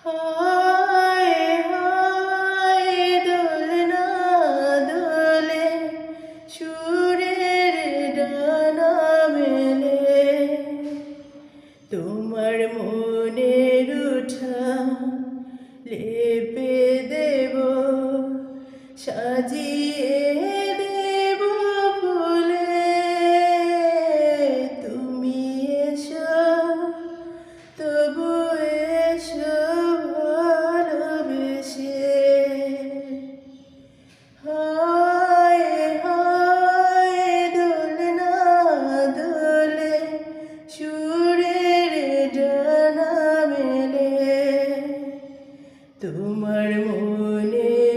হায় হায় দোলনা দোলে সুরের ডানা মেলে তোমার মনের উঠান লেপে দেব সাজিয়ে দেব ফুলে তুমি এসো তবু এসো ভালোবেসে হায় হায় দোলনা দোলে সুরের ডানা মেলে তোমার মনে